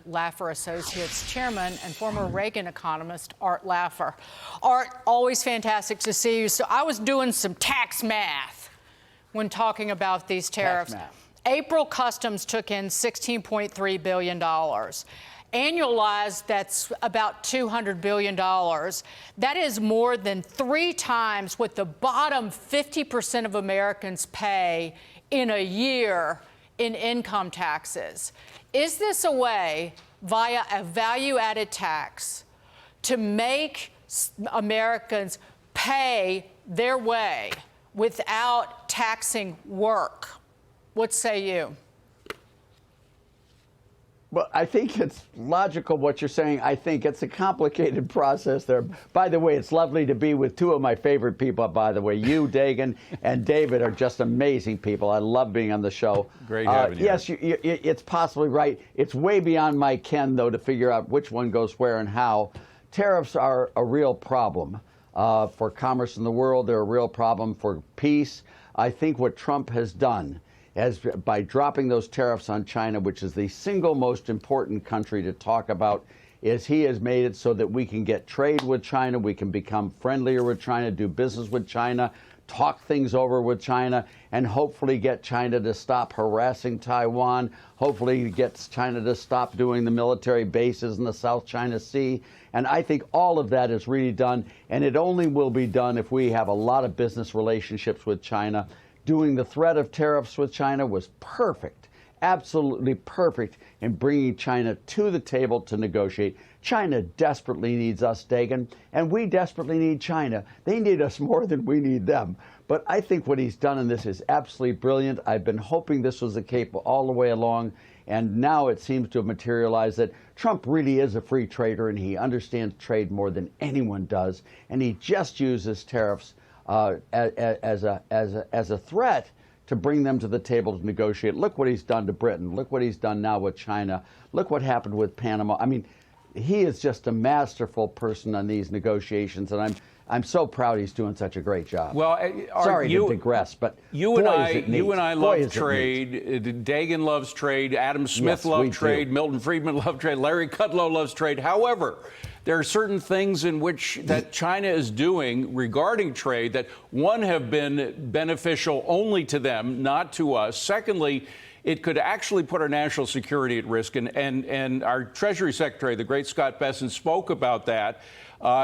Laffer Associates Chairman and former Reagan economist, Art Laffer. Art, always fantastic to see you. So I was doing some tax math when talking about these tariffs. April customs took in $16.3 billion. Annualized, that's about $200 billion. That is more than 3 times what the bottom 50% of Americans pay in a year in income taxes. Is this a way, via a value-added tax, to make Americans pay their way without taxing work? What say you? Well, I think it's logical what you're saying. I think it's a complicated process there. By the way, it's lovely to be with 2 of my favorite people, by the way. You, Dagan, and David are just amazing people. I love being on the show. Great having you. Yes, it's possibly right. It's way beyond my ken, though, to figure out which one goes where and how. Tariffs are a real problem for commerce in the world. They're a real problem for peace. I think what Trump has done by dropping those tariffs on China, which is the single most important country to talk about, is he has made it so that we can get trade with China, we can become friendlier with China, do business with China, talk things over with China, and hopefully get China to stop harassing Taiwan, hopefully get China to stop doing the military bases in the South China Sea. And I think all of that is really done, and it only will be done if we have a lot of business relationships with China. Doing the threat of tariffs with China was perfect, absolutely perfect in bringing China to the table to negotiate. China desperately needs us, Dagan, and we desperately need China. They need us more than we need them. But I think what he's done in this is absolutely brilliant. I've been hoping this was the case all the way along, and now it seems to have materialized that Trump really is a free trader, and he understands trade more than anyone does, and he just uses tariffs as a threat to bring them to the table to negotiate. Look what he's done to Britain. Look what he's done now with China. Look what happened with Panama. I mean, he is just a masterful person on these negotiations, and I'm so proud he's doing such a great job. Well, sorry to digress, but you and I love trade. Dagan loves trade. Adam Smith loved trade. Milton Friedman loved trade. Larry Kudlow loves trade. However, there are certain things in which that China is doing regarding trade that, one, have been beneficial only to them, not to us. Secondly, it could actually put our national security at risk. And our Treasury Secretary, the great Scott Bessent, spoke about that.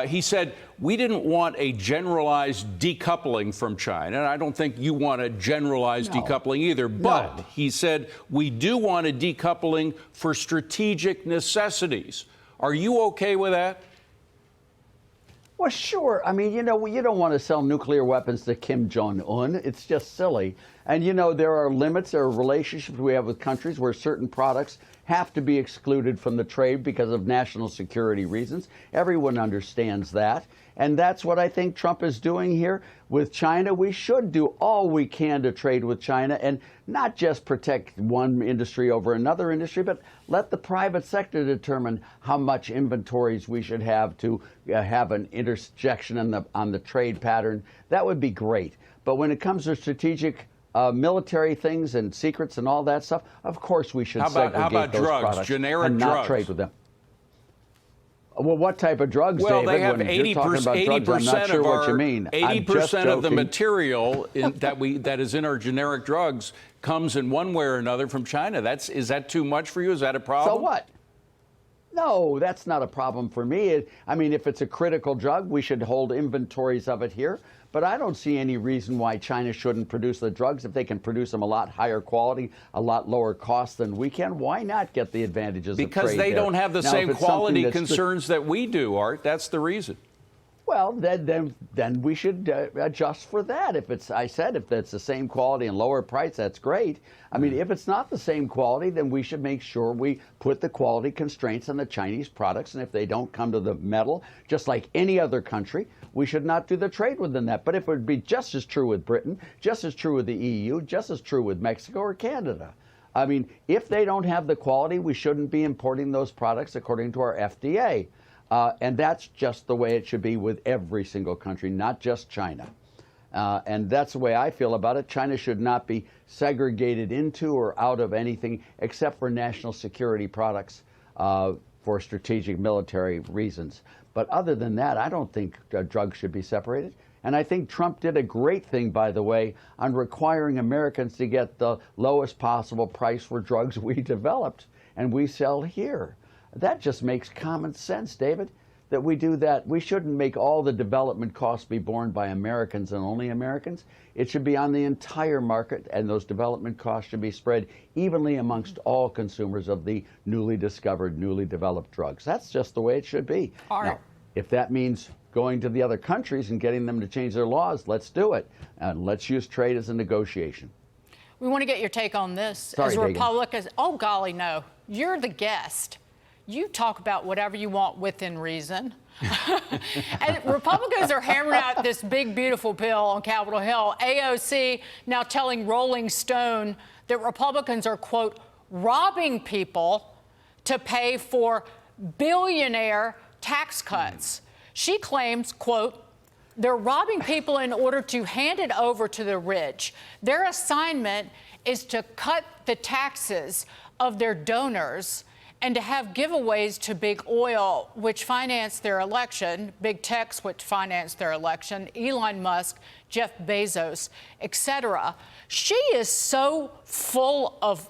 He said, we didn't want a generalized decoupling from China. And I don't think you want a generalized decoupling either. But he said, we do want a decoupling for strategic necessities. Are you okay with that? Well, sure. I mean, you know, you don't want to sell nuclear weapons to Kim Jong-un. It's just silly. And, you know, there are limits, there are relationships we have with countries where certain products have to be excluded from the trade because of national security reasons. Everyone understands that. And that's what I think Trump is doing here with China. We should do all we can to trade with China and not just protect one industry over another industry, but let the private sector determine how much inventories we should have to have an interjection on the trade pattern. That would be great. But when it comes to strategic military things and secrets and all that stuff, of course we should segregate those products, generic and not trade with them. Well, what type of drugs, well, David? They have 80% of our 80% of the material that is in our generic drugs comes in one way or another from China. Is that too much for you? Is that a problem? So what? No, that's not a problem for me. I mean, if it's a critical drug, we should hold inventories of it here. But I don't see any reason why China shouldn't produce the drugs if they can produce them a lot higher quality, a lot lower cost than we can. Why not get the advantages of trade there? Because they don't have the same quality concerns that we do, Art. That's the reason. Well, then we should adjust for that. If it's the same quality and lower price, that's great. I mean, if it's not the same quality, then we should make sure we put the quality constraints on the Chinese products. And if they don't come to the metal, just like any other country, we should not do the trade within that. But if it would be just as true with Britain, just as true with the EU, just as true with Mexico or Canada. I mean, if they don't have the quality, we shouldn't be importing those products according to our FDA. And that's just the way it should be with every single country, not just China. And that's the way I feel about it. China should not be segregated into or out of anything except for national security products. for strategic military reasons. But other than that, I don't think drugs should be separated. And I think Trump did a great thing, by the way, on requiring Americans to get the lowest possible price for drugs we developed and we sell here. That just makes common sense, David, that we do that. We shouldn't make all the development costs be borne by Americans and only Americans. It should be on the entire market, and those development costs should be spread evenly amongst all consumers of the newly discovered, newly developed drugs. That's just the way it should be. Art. Now, if that means going to the other countries and getting them to change their laws, let's do it. And let's use trade as a negotiation. We want to get your take on this. Sorry, as Reagan. Republicans, oh golly, no, you're the guest. You talk about whatever you want within reason. And Republicans are hammering out this big, beautiful bill on Capitol Hill. AOC now telling Rolling Stone that Republicans are, quote, robbing people to pay for billionaire tax cuts. She claims, quote, they're robbing people in order to hand it over to the rich. Their assignment is to cut the taxes of their donors and to have giveaways to big oil, which financed their election, big techs, which financed their election, Elon Musk, Jeff Bezos, etc. She is so full of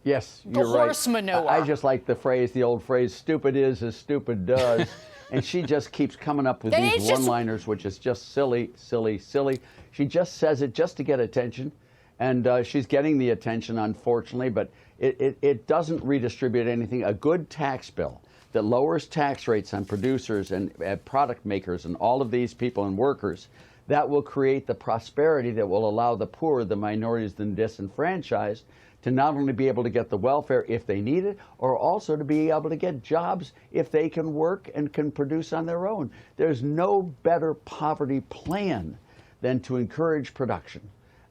yes, you're horse right. manure. I just like the old phrase, stupid is as stupid does. And she just keeps coming up with these one-liners, which is just silly, silly, silly. She just says it just to get attention. And she's getting the attention, unfortunately, but it doesn't redistribute anything. A good tax bill that lowers tax rates on producers and product makers and all of these people and workers, that will create the prosperity that will allow the poor, the minorities, the disenfranchised to not only be able to get the welfare if they need it, or also to be able to get jobs if they can work and can produce on their own. There's no better poverty plan than to encourage production.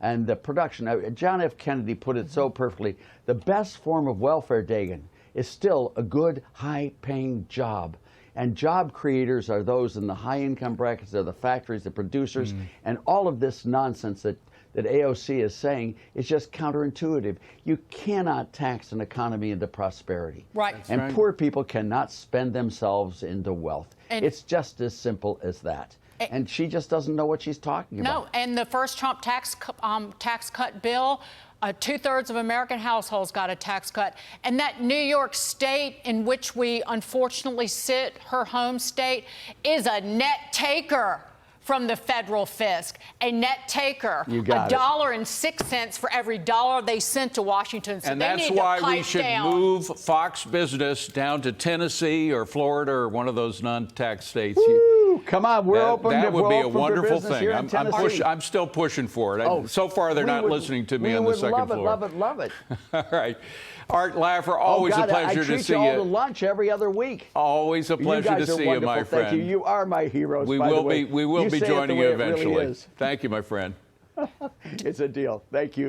And the production, John F. Kennedy put it so perfectly, the best form of welfare, Dagan, is still a good, high-paying job. And job creators are those in the high-income brackets, they're the factories, the producers, and all of this nonsense that AOC is saying is just counterintuitive. You cannot tax an economy into prosperity. Right. And poor people cannot spend themselves into wealth. And it's just as simple as that. And she just doesn't know what she's talking about. No, and the first Trump tax cut bill, 2/3 of American households got a tax cut. And that New York state in which we unfortunately sit, her home state, is a net taker from the federal fisc, a net taker. You got $1.06 for every dollar they sent to Washington. So and they that's need why to pipe we should down. move Fox Business down to Tennessee or Florida or one of those non-tax states. Woo, come on, we're open. That would be a wonderful business thing. here in Tennessee. I'm still pushing for it. So far, they're not listening to me on the second floor. Love it, love it, love it. All right. Art Laffer, always a pleasure to see you. I treat you all to lunch every other week. Always a pleasure to see you, my friend. Thank you. You are my heroes, We by will the way. be joining you eventually. Really is. Thank you, my friend. It's a deal. Thank you.